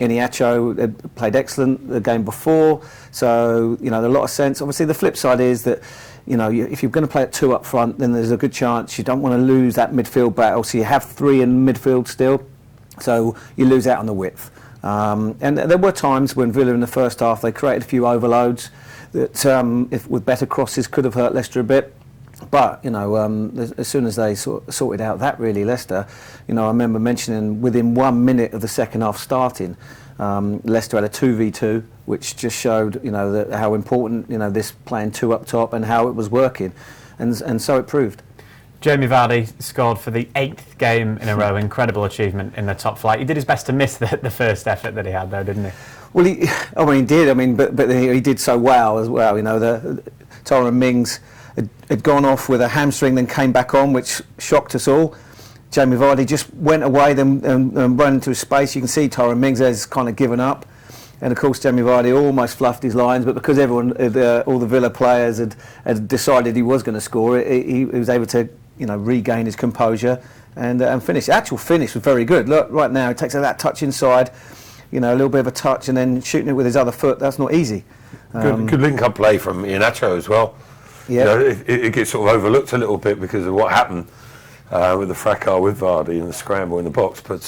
Iniacho had played excellent the game before, so a lot of sense. Obviously, the flip side is that if you're going to play at 2 up front, then there's a good chance you don't want to lose that midfield battle. So you have 3 in midfield still, so you lose out on the width. And there were times when Villa in the first half they created a few overloads that, if with better crosses, could have hurt Leicester a bit. But as soon as they sorted out that, really, Leicester, I remember mentioning within 1 minute of the second half starting, Leicester had a 2v2, which just showed how important this playing 2 up top and how it was working, and so it proved. Jamie Vardy scored for the 8th game in a row. Incredible achievement in the top flight. He did his best to miss the first effort that he had, though, didn't he? Well, he did. But he did so well as well. Tyrone Mings had gone off with a hamstring, then came back on, which shocked us all. Jamie Vardy just went away, then ran into his space. You can see Tyrone Mings has kind of given up. And of course, Jamie Vardy almost fluffed his lines, but because everyone, all the Villa players had decided he was going to score, he was able to regain his composure and finish. The actual finish was very good. Look, right now, he takes that touch inside, a little bit of a touch, and then shooting it with his other foot. That's not easy. Good link-up play from Iniacho as well. Yeah, it gets sort of overlooked a little bit because of what happened with the fracas with Vardy and the scramble in the box. But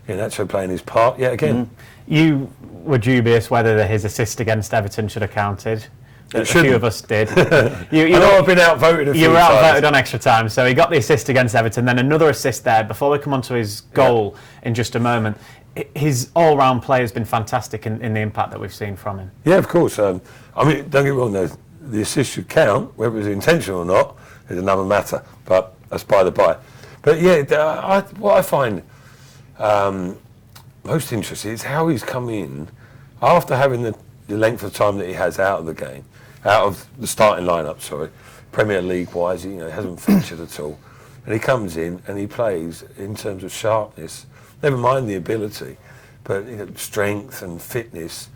Iniacho playing his part yet again. You were dubious whether his assist against Everton should have counted. A few of us did. I know I've been outvoted a few times. You were outvoted on extra time, so he got the assist against Everton, then another assist there. Before we come on to his goal in just a moment, his all-round play has been fantastic in the impact that we've seen from him. Yeah, of course. Don't get me wrong, the assist should count, whether it's intentional or not is another matter, but that's by the by. But yeah, what I find most interesting is how he's come in after having the length of time that he has out of the game, out of the starting lineup, Premier League wise, he hasn't featured at all. And he comes in and he plays in terms of sharpness, never mind the ability, but strength and fitness,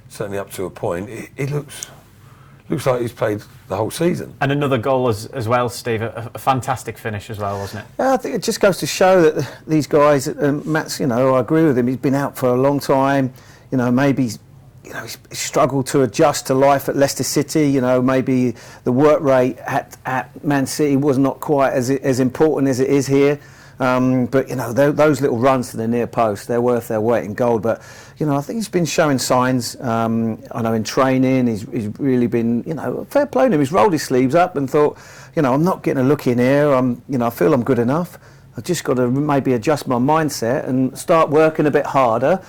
certainly up to a point. It looks like he's played the whole season. And another goal as well, Steve. A fantastic finish as well, wasn't it? I think it just goes to show that these guys, Matt's, I agree with him. He's been out for a long time. Maybe he's struggled to adjust to life at Leicester City. Maybe the work rate at Man City was not quite as important as it is here. But those little runs to the near post, they're worth their weight in gold. But I think he's been showing signs. I know in training he's really been fair play to him. He's rolled his sleeves up and thought, I'm not getting a look in here. I feel I'm good enough. I've just got to maybe adjust my mindset and start working a bit harder.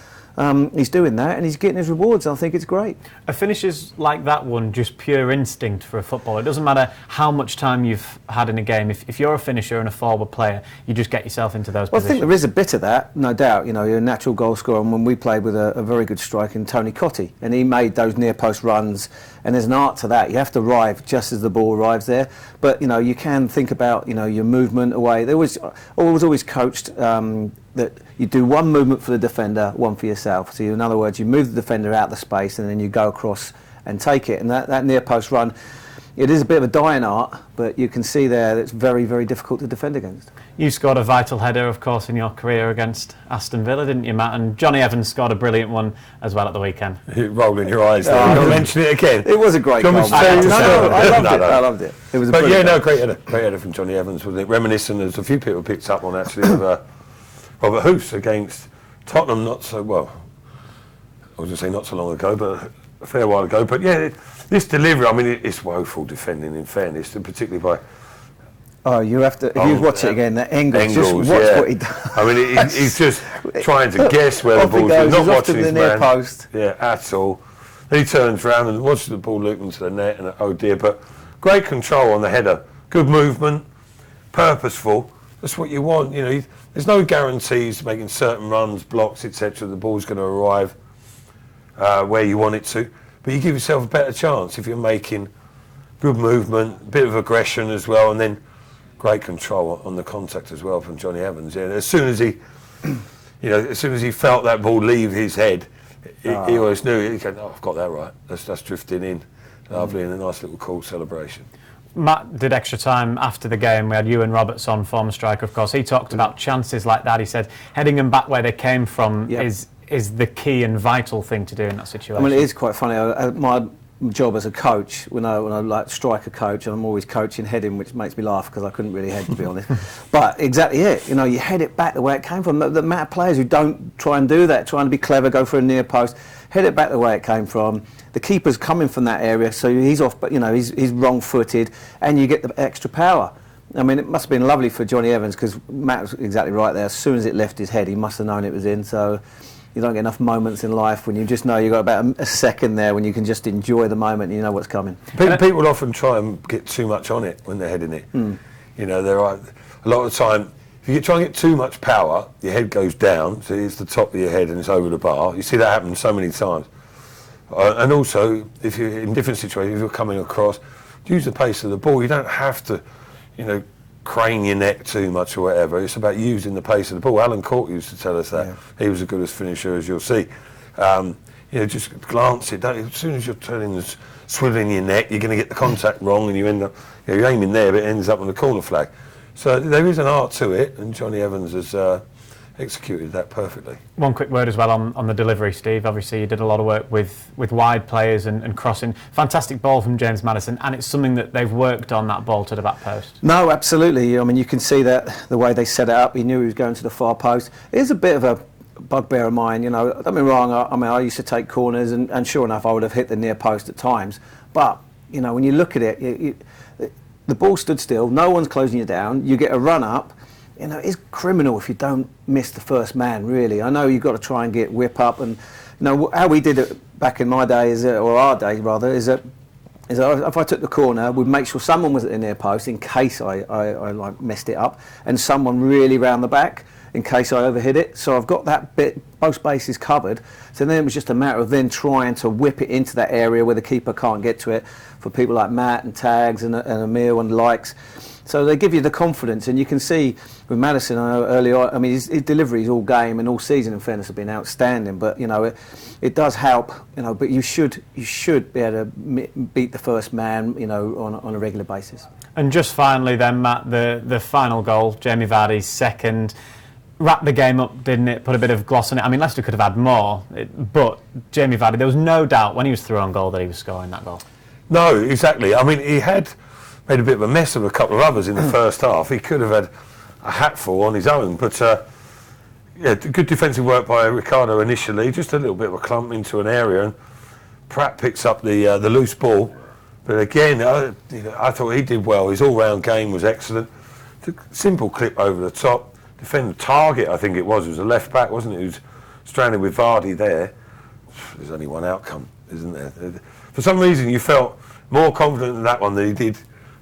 He's doing that and he's getting his rewards. I think it's great. A finish is like that one, just pure instinct for a footballer. It doesn't matter how much time you've had in a game. If you're a finisher and a forward player, you just get yourself into those positions. I think there is a bit of that, no doubt. You're a natural goal scorer. And when we played with a very good striker in Tony Cottee, and he made those near post runs, and there's an art to that. You have to arrive just as the ball arrives there. But you can think about your movement away. I was always coached that you do one movement for the defender, one for yourself. So in other words, you move the defender out the space and then you go across and take it. And that near post run, it is a bit of a dying art, but you can see there that it's very, very difficult to defend against. You scored a vital header, of course, in your career against Aston Villa, didn't you, Matt? And Johnny Evans scored a brilliant one as well at the weekend. Rolling your eyes there. You're not mentioning it again. It was a great goal. I loved it. It was a great header from Johnny Evans, wasn't it? Reminiscent, as a few people picked up on actually, of Robert Hoos against Tottenham, not so well. I was going to say not so long ago, but a fair while ago. But yeah, this delivery, it's woeful defending, in fairness, and particularly by. Oh, you have to. If you watch it again, that Engels just watch what he does. He's just trying to guess where the ball's going, not watching his near post. Yeah, at all. Then he turns around and watches the ball loop into the net, and oh dear! But great control on the header, good movement, purposeful. That's what you want. There's no guarantees making certain runs, blocks, etc. The ball's going to arrive where you want it to, but you give yourself a better chance if you're making good movement, a bit of aggression as well, and then great control on the contact as well from Johnny Evans. Yeah, as soon as he felt that ball leave his head, he always knew. He go, I've got that right. That's drifting in, lovely, and a nice little cool celebration. Matt did extra time after the game. We had Ewan Roberts on, former striker, of course. He talked about chances like that. He said heading them back where they came from is is the key and vital thing to do in that situation. I mean, it is quite funny. My job as a coach, when I like striker coach, and I'm always coaching heading, which makes me laugh because I couldn't really head, to be honest. But exactly it. You know, you head it back the way it came from. The amount of players who don't try and do that, trying to be clever, go for a near post, head it back the way it came from. The keeper's coming from that area, so he's off, but you know he's wrong-footed, and you get the extra power. I mean, it must have been lovely for Johnny Evans, because Matt was exactly right there. As soon as it left his head, he must have known it was in. So you don't get enough moments in life when you just know you've got about a second there when you can just enjoy the moment and you know what's coming. People often try and get too much on it when they're heading it. You know, there are a lot of the time, if you try and get too much power, your head goes down, so it's the top of your head and it's over the bar. You see that happen so many times. And also, if you're in different situations, if you're coming across, use the pace of the ball. You don't have to, you know, crane your neck too much or whatever. It's about using the pace of the ball. Alan Court used to tell us that. Yeah. He was as good a finisher as you'll see. You know, just glance it. As soon as you're turning and swiveling your neck, you're going to get the contact wrong, and you end up, you know, you're aiming there, but it ends up on the corner flag. So there is an art to it, and Johnny Evans has executed that perfectly. One quick word as well on the delivery, Steve. Obviously you did a lot of work with wide players and crossing. Fantastic ball from James Maddison, and it's something that they've worked on, that ball to the back post. No, absolutely. I mean, you can see that the way they set it up, he knew he was going to the far post. It is a bit of a bugbear of mine, you know, don't get me wrong, I used to take corners, and sure enough I would have hit the near post at times, but you know, when you look at it, the ball stood still, no one's closing you down, you get a run up. You know, it's criminal if you don't miss the first man, really. I know you've got to try and get whip up, and you know how we did it back in my day, or our day rather, is that if I took the corner, we'd make sure someone was at the near post in case I like messed it up, and someone really round the back in case I overhit it. So I've got that bit, both bases covered. So then it was just a matter of then trying to whip it into that area where the keeper can't get to it, for people like Matt and Tags and Emil and the likes. So they give you the confidence, and you can see with Maddison, I know early on, I mean, his deliveries all game and all season, in fairness, have been outstanding. But you know, it does help. You know, but you should be able to beat the first man, you know, on a regular basis. And just finally, then, Matt, the final goal, Jamie Vardy's second, wrapped the game up, didn't it? Put a bit of gloss on it. I mean, Leicester could have had more, but Jamie Vardy, there was no doubt when he was through on goal that he was scoring that goal. No, exactly. I mean, he had made a bit of a mess of a couple of others in the first half. He could have had a hatful on his own, but yeah, good defensive work by Ricardo initially. Just a little bit of a clump into an area, and Pratt picks up the loose ball. But again, you know, I thought he did well. His all-round game was excellent. Simple clip over the top. Defender Target, I think it was a left back, wasn't it? He was stranded with Vardy there. There's only one outcome, isn't there? For some reason, you felt more confident in that one than he did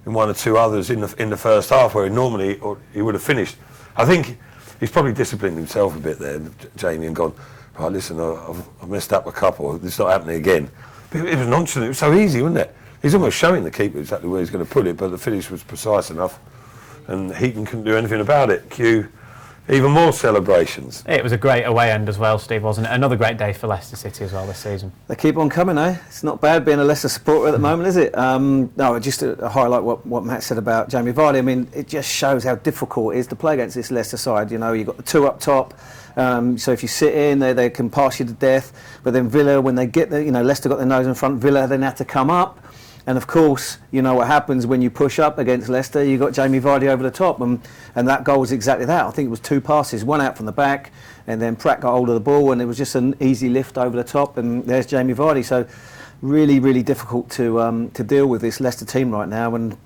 in one or two others in the first half, where normally he would have finished. I think he's probably disciplined himself a bit there, Jamie, and gone, right, listen, I've messed up a couple, it's not happening again. But it was nonchalant, it was so easy, wasn't it? He's almost showing the keeper exactly where he's going to put it, but the finish was precise enough, and Heaton couldn't do anything about it. Cue even more celebrations. It was a great away end as well, Steve, wasn't it? Another great day for Leicester City as well this season. They keep on coming, eh? It's not bad being a Leicester supporter at the moment, is it? No, just to highlight what Matt said about Jamie Vardy. I mean, it just shows how difficult it is to play against this Leicester side. You know, you've got the two up top, so if you sit in, they can pass you to death. But then Villa, when they get there, you know, Leicester got their nose in front, Villa then had to come up. And of course, you know what happens when you push up against Leicester. You got Jamie Vardy over the top, and that goal was exactly that. I think it was two passes, one out from the back, and then Pratt got hold of the ball, and it was just an easy lift over the top, and there's Jamie Vardy. So, really, really difficult to deal with this Leicester team right now, and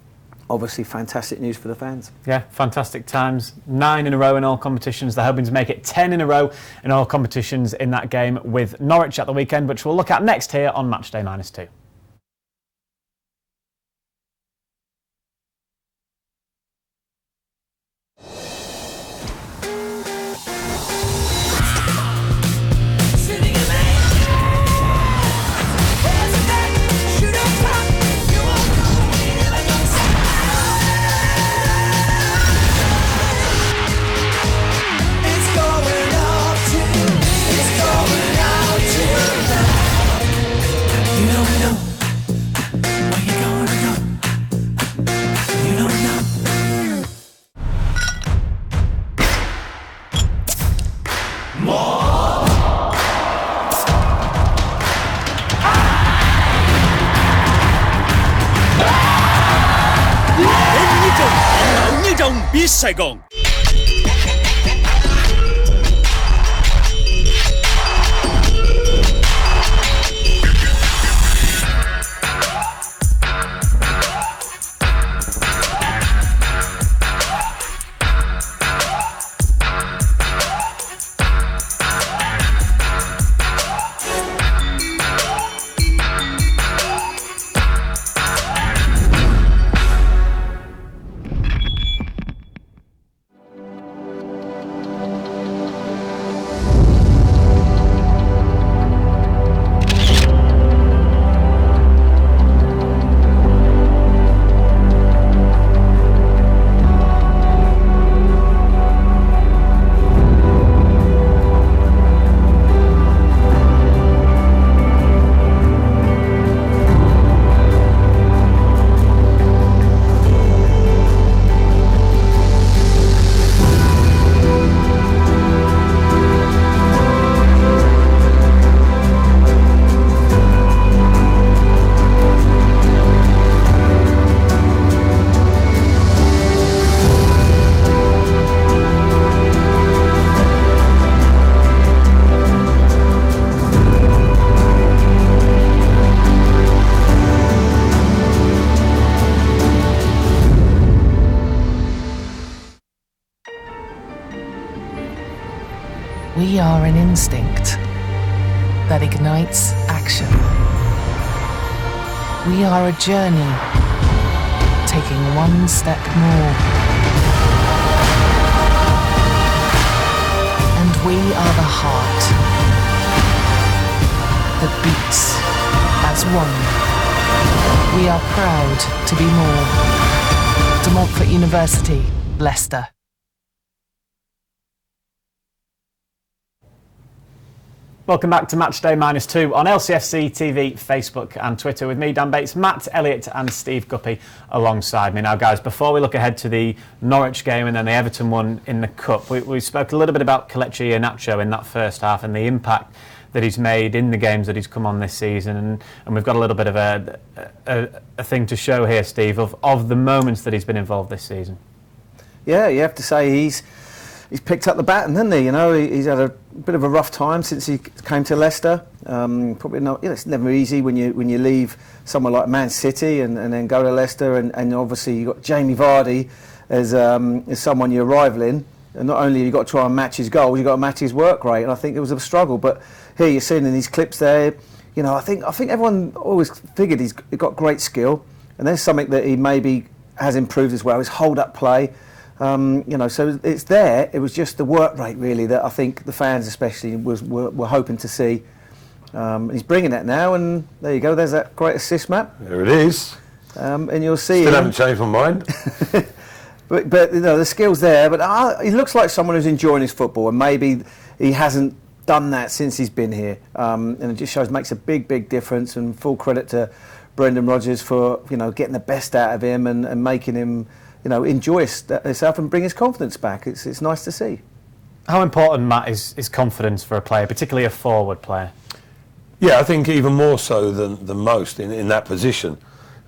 obviously fantastic news for the fans. Yeah, fantastic times. 9 in a row in all competitions. They're hoping to make it 10 in a row in all competitions in that game with Norwich at the weekend, which we'll look at next here on Matchday -2. You know Beat Saigon. We are an instinct that ignites action. We are a journey, taking one step more. And we are the heart that beats as one. We are proud to be more. De Montfort University, Leicester. Welcome back to Matchday -2 on LCFC TV, Facebook and Twitter with me, Dan Bates, Matt Elliott and Steve Guppy alongside me. Now guys, before we look ahead to the Norwich game and then the Everton one in the Cup, we spoke a little bit about Kelechi Iheanacho in that first half and the impact that he's made in the games that he's come on this season, and we've got a little bit of a thing to show here, Steve, of the moments that he's been involved this season. Yeah, you have to say he's picked up the baton, hasn't he? You know, he's had a bit of a rough time since he came to Leicester. Probably not. You know, it's never easy when you leave somewhere like Man City and then go to Leicester, and obviously you've got Jamie Vardy as someone you're rivaling. And not only have you got to try and match his goals, you've got to match his work rate. And I think it was a struggle. But here you're seeing in these clips there, you know, I think everyone always figured he's got great skill, and there's something that he maybe has improved as well. His hold-up play. You know, so it's there. It was just the work rate, really, that I think the fans especially were hoping to see. He's bringing that now, and there you go. There's that great assist map. There it is. And you'll see. Still haven't changed my mind. but you know, the skill's there. But he looks like someone who's enjoying his football, and maybe he hasn't done that since he's been here. And it just makes a big difference. And full credit to Brendan Rodgers for, you know, getting the best out of him and making him, you know, enjoy himself and bring his confidence back. It's nice to see. How important, Matt, is confidence for a player, particularly a forward player? Yeah, I think even more so than most in that position.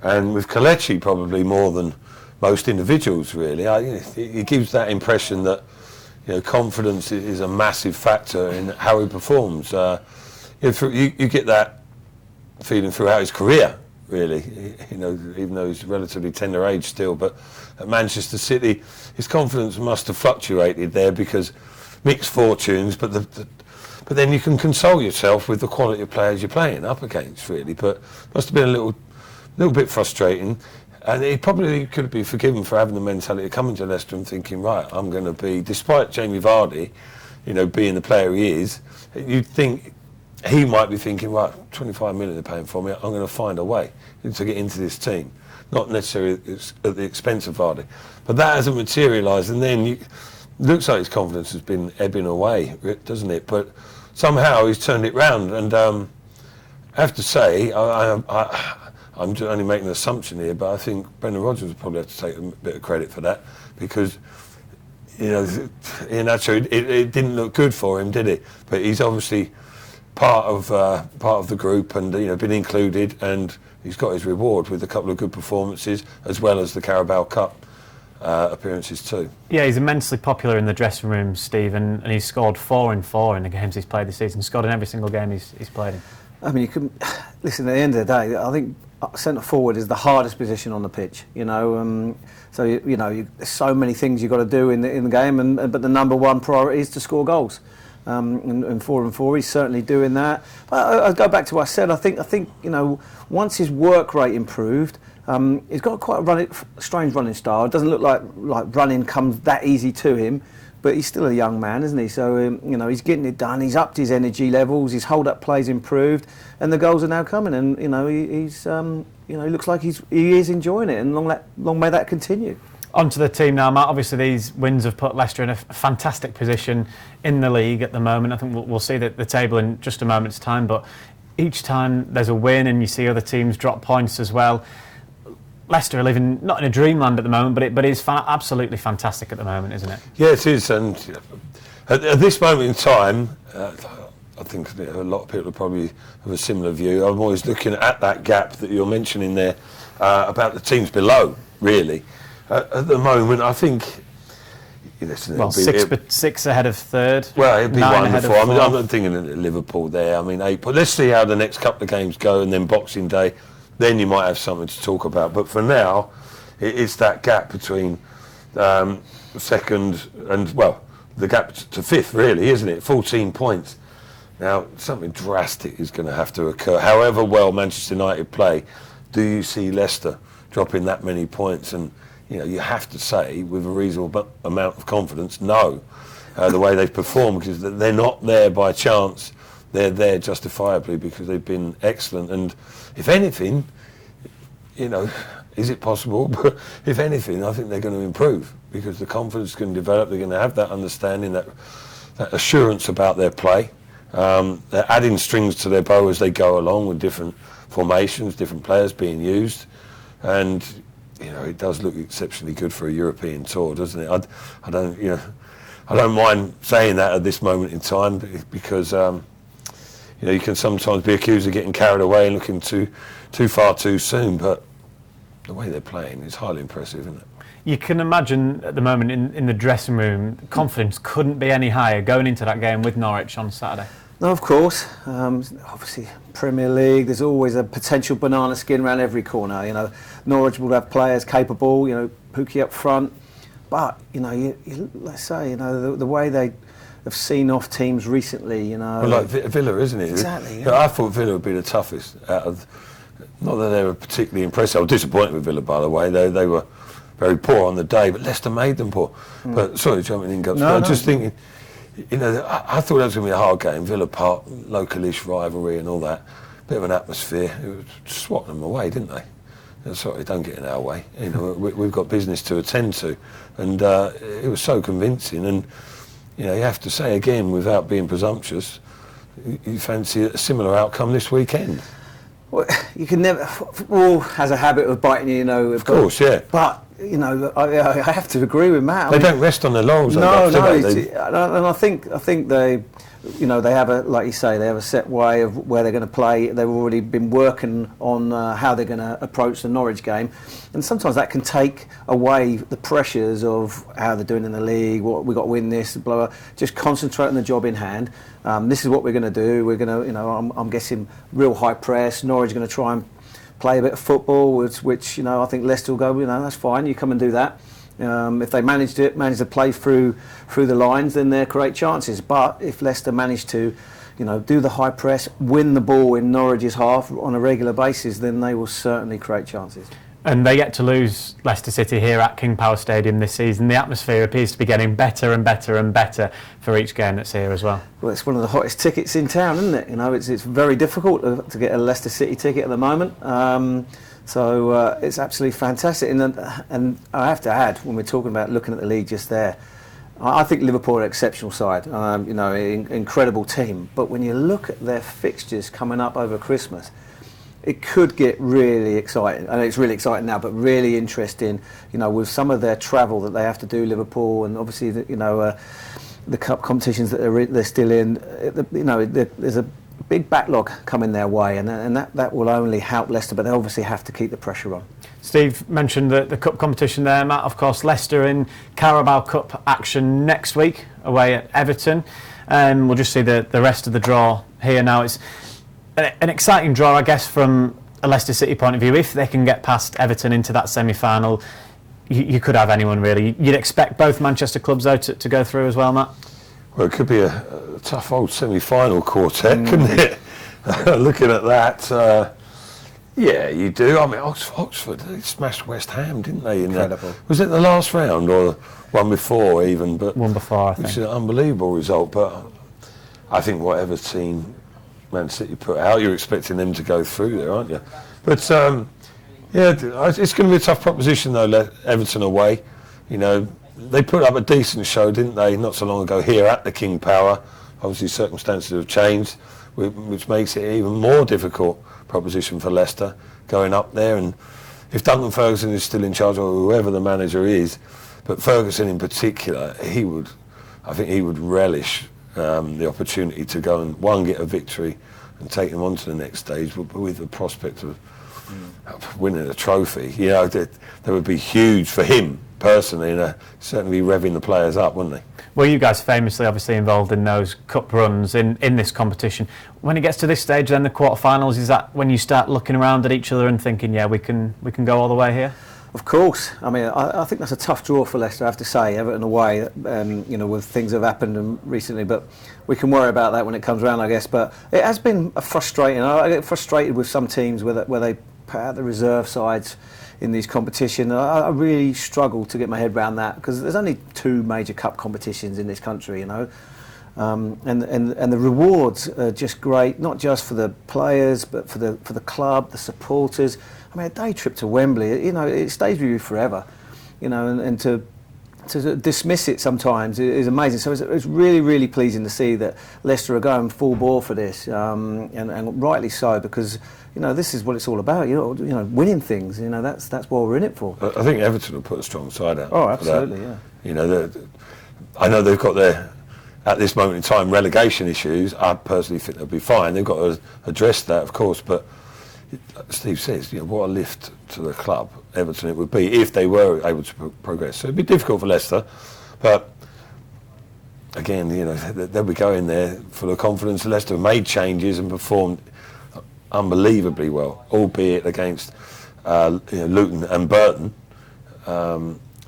And with Kelechi probably more than most individuals, really. It gives that impression that, you know, confidence is a massive factor in how he performs. You get that feeling throughout his career, really, you know, even though he's relatively tender age still. But at Manchester City, his confidence must have fluctuated there because mixed fortunes, but then you can console yourself with the quality of players you're playing up against, really. But must have been a little bit frustrating, and he probably could be forgiven for having the mentality of coming to Leicester and thinking, right, I'm going to be, despite Jamie Vardy, you know, being the player he is, you'd think he might be thinking, right, 25 million they're paying for me, I'm going to find a way to get into this team. Not necessarily at the expense of Vardy. But that hasn't materialised, and then looks like his confidence has been ebbing away, doesn't it? But somehow he's turned it round, and I have to say, I'm just only making an assumption here, but I think Brendan Rodgers would probably have to take a bit of credit for that, because, you know, Iheanacho, it didn't look good for him, did it? But he's obviously part of the group, and, you know, been included, and he's got his reward with a couple of good performances as well as the Carabao Cup. appearances too. Yeah, he's immensely popular in the dressing room, Steve, and he's scored 4 in 4 in the games he's played this season. Scored in every single game he's played in. I mean, you can listen. At the end of the day, I think centre forward is the hardest position on the pitch. So there's so many things you've got to do in the game, but the number one priority is to score goals. And 4 and 4, he's certainly doing that. But I go back to what I said. I think once his work rate improved, he's got quite a strange running style. It doesn't look like running comes that easy to him. But he's still a young man, isn't he? So he's getting it done. He's upped his energy levels. His hold-up play's improved, and the goals are now coming. And he's he looks like he is enjoying it. And long may that continue. On to the team now, Matt. Obviously, these wins have put Leicester in a fantastic position in the league at the moment. I think we'll see the table in just a moment's time. But each time there's a win, and you see other teams drop points as well. Leicester are living not in a dreamland at the moment, but it is absolutely fantastic at the moment, isn't it? Yeah, it is. And at this moment in time, I think a lot of people probably have a similar view. I'm always looking at that gap that you're mentioning there about the teams below, really. At the moment, I think... Well, six ahead of third. Well, it'd be 9 wonderful. ahead of I'm not thinking of Liverpool there. I mean, 8. But let's see how the next couple of games go, and then Boxing Day. Then you might have something to talk about. But for now, it's that gap between second and, the gap to fifth, really, isn't it? 14 points. Now, something drastic is going to have to occur. However well Manchester United play, do you see Leicester dropping that many points? And, you have to say, with a reasonable amount of confidence, no. The way they've performed, because they're not there by chance. They're there justifiably because they've been excellent. And if anything, is it possible? But if anything, I think they're going to improve because the confidence can develop. They're going to have that understanding, that assurance about their play. They're adding strings to their bow as they go along with different formations, different players being used. And, it does look exceptionally good for a European tour, doesn't it? I don't mind saying that at this moment in time because... you can sometimes be accused of getting carried away and looking too far too soon, but the way they're playing is highly impressive, isn't it? You can imagine at the moment in the dressing room, confidence couldn't be any higher going into that game with Norwich on Saturday. No, of course. Obviously, Premier League, there's always a potential banana skin around every corner. Norwich will have players capable, Pookie up front. But, let's say, the way they... have seen off teams recently, Well, like Villa, isn't it? Exactly. Yeah. I thought Villa would be the toughest out of... Not that they were particularly impressive. I was disappointed with Villa, by the way. They were very poor on the day, but Leicester made them poor. But, sorry, jumping in, Guppy. I'm just thinking, I thought that was going to be a hard game. Villa Park, localish rivalry and all that. Bit of an atmosphere. It was swatting them away, didn't they? Sorry, don't get in our way. We've got business to attend to. And it was so convincing. And... you have to say again, without being presumptuous, you fancy a similar outcome this weekend. Well, you can never... Football has a habit of biting you, Of course, yeah. But, I have to agree with Matt. They don't rest on their laurels. No. And I think they... they have like you say, they have a set way of where they're going to play. They've already been working on how they're going to approach the Norwich game. And sometimes that can take away the pressures of how they're doing in the league, what we've got to win this, blah, blah. Just concentrate on the job in hand. This is what we're going to do. We're going to, I'm guessing, real high press. Norwich are going to try and play a bit of football, which I think Leicester will go, that's fine, you come and do that. If they manage to play through the lines, then they're great chances. But if Leicester manage to, do the high press, win the ball in Norwich's half on a regular basis, then they will certainly create chances. And they yet to lose Leicester City here at King Power Stadium this season. The atmosphere appears to be getting better and better and better for each game that's here as well. Well, it's one of the hottest tickets in town, isn't it? It's very difficult to get a Leicester City ticket at the moment. So it's absolutely fantastic. And I have to add, when we're talking about looking at the league just there, I think Liverpool are an exceptional side, incredible team. But when you look at their fixtures coming up over Christmas, it could get really exciting. I know it's really exciting now, but really interesting, with some of their travel that they have to do, Liverpool, and obviously, the cup competitions that they're still in. There's a big backlog coming their way, and that will only help Leicester, but they obviously have to keep the pressure on. Steve mentioned the cup competition there, Matt. Of course, Leicester in Carabao Cup action next week away at Everton. We'll just see the rest of the draw here now. It's an exciting draw, I guess, from a Leicester City point of view. If they can get past Everton into that semi-final, you could have anyone really. You'd expect both Manchester clubs though to go through as well, Matt? Well, it could be a tough old semi-final quartet, couldn't it? Looking at that, yeah, you do. I mean, Oxford, they smashed West Ham, didn't they? Incredible. Was it the last round or one before even? But one before, I think. Which is an unbelievable result, but I think whatever team Man City put out, you're expecting them to go through there, aren't you? But yeah, it's going to be a tough proposition though. Everton away, you know, they put up a decent show, didn't they? Not so long ago here at the King Power. Obviously, circumstances have changed, which makes it an even more difficult proposition for Leicester going up there. And if Duncan Ferguson is still in charge, or whoever the manager is, but Ferguson in particular, I think he would relish the opportunity to go and get a victory and take them on to the next stage, but with the prospect of winning a trophy. You know, that would be huge for him personally, and certainly revving the players up, wouldn't they? Well, you guys famously obviously involved in those cup runs in this competition. When it gets to this stage, then the quarterfinals, is that when you start looking around at each other and thinking, yeah, we can go all the way here? Of course. I mean, I think that's a tough draw for Leicester, I have to say. Everton away, you know, with things that have happened recently, but we can worry about that when it comes around, I guess. But it has been frustrating. I get frustrated with some teams where they put out the reserve sides in these competitions. I really struggle to get my head around that, because there's only 2 major cup competitions in this country, you know. And the rewards are just great, not just for the players, but for the club, the supporters. I mean, a day trip to Wembley, you know, it stays with you forever, you know, and to dismiss it sometimes is amazing. So it's really, really pleasing to see that Leicester are going full bore for this, and rightly so, because, you know, this is what it's all about. You know, winning things. You know, that's what we're in it for. I think Everton will put a strong side out. Oh, absolutely, yeah. You know, I know they've got their, at this moment in time, relegation issues. I personally think they'll be fine. They've got to address that, of course, but Steve says, you know, what a lift to the club, Everton, it would be if they were able to progress. So it'd be difficult for Leicester, but again, you know, they'll be going there full of confidence. Leicester have made changes and performed unbelievably well, albeit against Luton and Burton,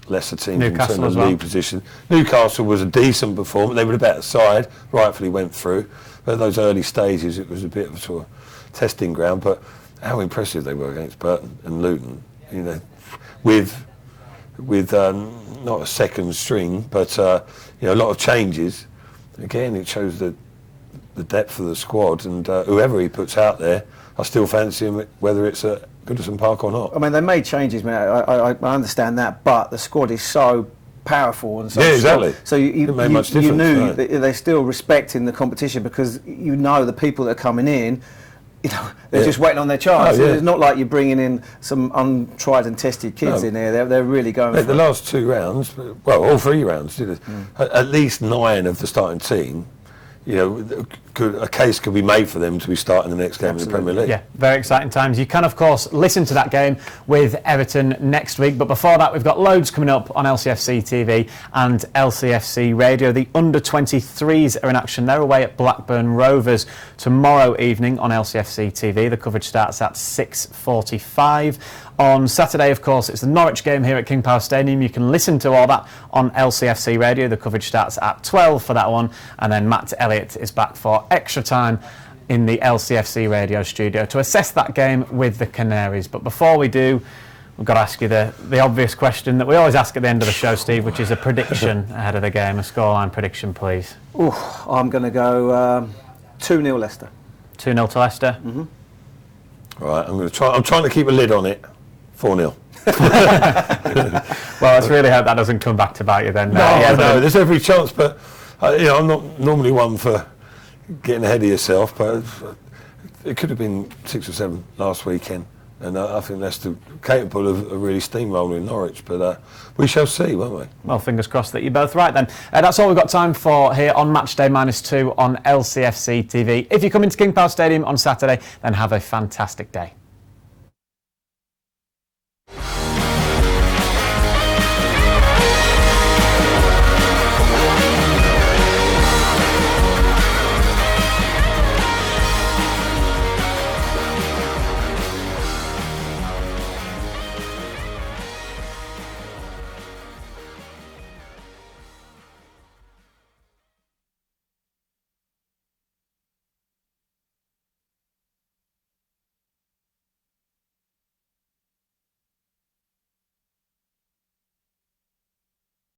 Leicester teams in terms of league position. Newcastle was a decent performance. They were a better side, rightfully went through, but at those early stages it was a bit of a sort of testing ground. But how impressive they were against Burton and Luton, you know, with not a second string, but you know, a lot of changes. Again, it shows the depth of the squad, and whoever he puts out there, I still fancy him, whether it's at Goodison Park or not. I mean, they made changes, mate. I understand that, but the squad is so powerful and so exactly. So you knew that they're still respecting the competition, because you know the people that are coming in, you know, they're just waiting on their chance. It's not like you're bringing in some untried and tested kids in there. They're really going for the last 2 rounds, well, all 3 rounds, did it? At least 9 of the starting team, you know, a case could be made for them to be starting the next game in the Premier League. Yeah, very exciting times. You can, of course, listen to that game with Everton next week. But before that, we've got loads coming up on LCFC TV and LCFC Radio. The under-23s are in action. They're away at Blackburn Rovers tomorrow evening on LCFC TV. The coverage starts at 6:45. On Saturday, of course, it's the Norwich game here at King Power Stadium. You can listen to all that on LCFC Radio. The coverage starts at 12 for that one. And then Matt Elliott is back for extra time in the LCFC Radio studio to assess that game with the Canaries. But before we do, we've got to ask you the obvious question that we always ask at the end of the show, Steve, which is a prediction ahead of the game. A scoreline prediction, please. Ooh, I'm going to go 2-0 Leicester. 2-0 to Leicester? Mm-hmm. All right, I'm trying to keep a lid on it. 4-0. Well, let's really hope that doesn't come back to bite you then. No, there's every chance, but you know, I'm not normally one for getting ahead of yourself, but it could have been 6 or 7 last weekend, and I think Leicester capable of really steamrolling Norwich, but we shall see, won't we? Well, fingers crossed that you're both right then. That's all we've got time for here on Matchday -2 on LCFC TV. If you come into King Power Stadium on Saturday, then have a fantastic day.